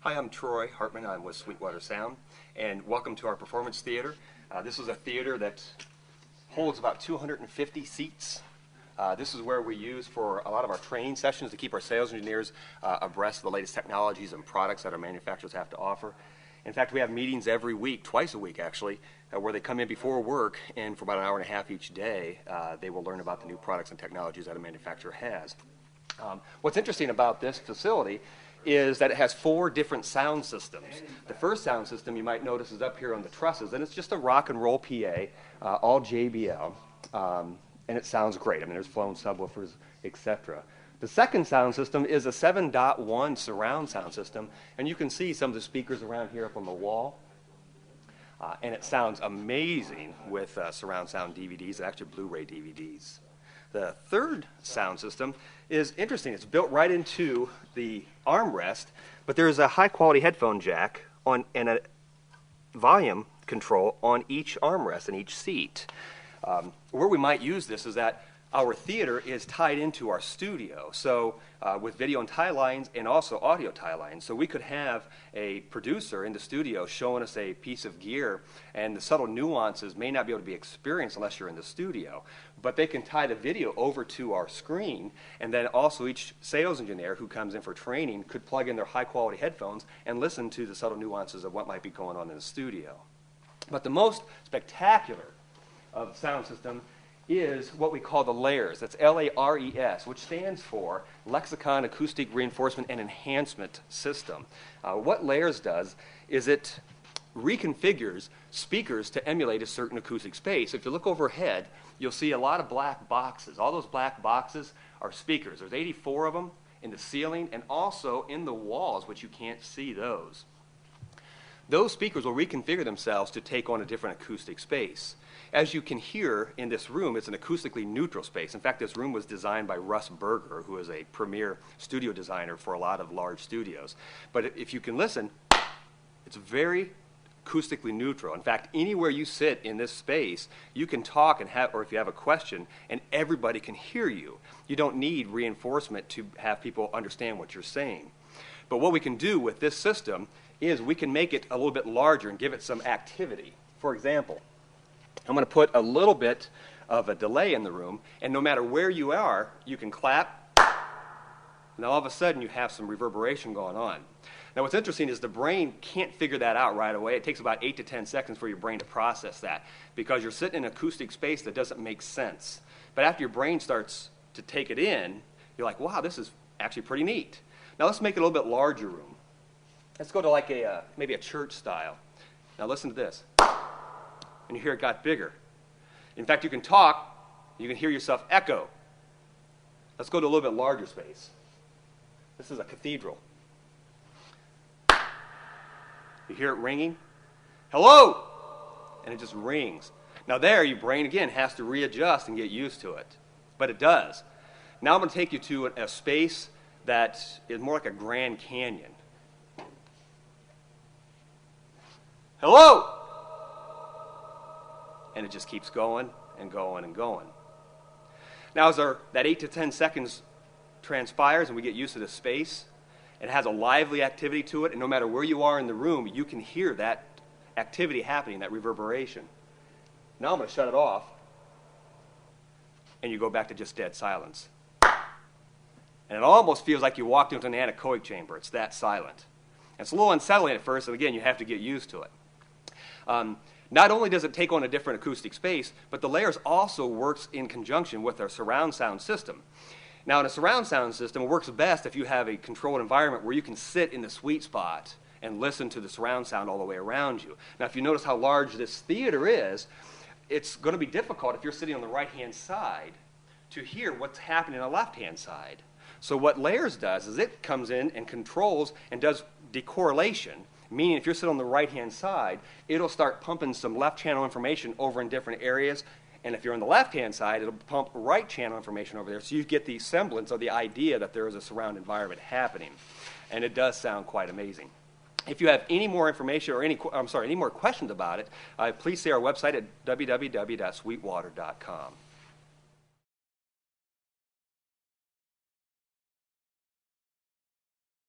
Hi, I'm Troy Hartman. I'm with Sweetwater Sound, and welcome to our performance theater. This is a theater that holds about 250 seats. This is where we use for a lot of our training sessions to keep our sales engineers abreast of the latest technologies and products that our manufacturers have to offer. In fact, we have meetings every week, twice a week actually, where they come in before work, and for about an hour and a half each day, they will learn about the new products and technologies that a manufacturer has. What's interesting about this facility is that it has 4 different sound systems. The first sound system you might notice is up here on the trusses, and it's just a rock and roll PA, all JBL, and it sounds great. I mean, there's flown subwoofers, etc. The second sound system is a 7.1 surround sound system, and you can see some of the speakers around here up on the wall, and it sounds amazing with surround sound DVDs, actually Blu-ray DVDs. The third sound system is interesting. It's built right into the armrest, but there's a high-quality headphone jack and a volume control on each armrest and each seat. Where we might use this is that our theater is tied into our studio, so with video and tie lines and also audio tie lines. So we could have a producer in the studio showing us a piece of gear, and the subtle nuances may not be able to be experienced unless you're in the studio. But they can tie the video over to our screen, and then also each sales engineer who comes in for training could plug in their high-quality headphones and listen to the subtle nuances of what might be going on in the studio. But the most spectacular of the sound system is what we call the LARES. That's L-A-R-E-S, which stands for Lexicon Acoustic Reinforcement and Enhancement System. What LARES does is it reconfigures speakers to emulate a certain acoustic space. If you look overhead, you'll see a lot of black boxes. All those black boxes are speakers. There's 84 of them in the ceiling and also in the walls, which you can't see those. Those speakers will reconfigure themselves to take on a different acoustic space. As you can hear in this room, it's an acoustically neutral space. In fact, this room was designed by Russ Berger, who is a premier studio designer for a lot of large studios. But if you can listen, it's very acoustically neutral. In fact, anywhere you sit in this space, you can talk and have, or if you have a question, and everybody can hear you. You don't need reinforcement to have people understand what you're saying. But what we can do with this system is we can make it a little bit larger and give it some activity. For example, I'm going to put a little bit of a delay in the room, and no matter where you are, you can clap, and all of a sudden you have some reverberation going on. Now what's interesting is the brain can't figure that out right away. It takes about 8 to 10 seconds for your brain to process that because you're sitting in an acoustic space that doesn't make sense. But after your brain starts to take it in, you're like, wow, this is actually pretty neat. Now let's make it a little bit larger room. Let's go to like maybe a church style. Now listen to this. And you hear it got bigger. In fact, you can talk, you can hear yourself echo. Let's go to a little bit larger space. This is a cathedral. You hear it ringing? Hello! And it just rings. Now there, your brain again has to readjust and get used to it. But it does. Now I'm going to take you to a space that is more like a Grand Canyon. Hello! And it just keeps going and going and going. Now as that 8 to 10 seconds transpires and we get used to the space, it has a lively activity to it, and no matter where you are in the room, you can hear that activity happening, that reverberation. Now I'm going to shut it off, and you go back to just dead silence. And it almost feels like you walked into an anechoic chamber. It's that silent. And it's a little unsettling at first, and again, you have to get used to it. Not only does it take on a different acoustic space, but the LARES also works in conjunction with our surround sound system. Now, in a surround sound system, it works best if you have a controlled environment where you can sit in the sweet spot and listen to the surround sound all the way around you. Now, if you notice how large this theater is, it's going to be difficult if you're sitting on the right-hand side to hear what's happening on the left-hand side. So what LARES does is it comes in and controls and does decorrelation, meaning if you're sitting on the right-hand side, it'll start pumping some left channel information over in different areas. And if you're on the left-hand side, it'll pump right channel information over there. So you get the semblance of the idea that there is a surround environment happening. And it does sound quite amazing. If you have any more information or any more questions about it, please see our website at www.sweetwater.com.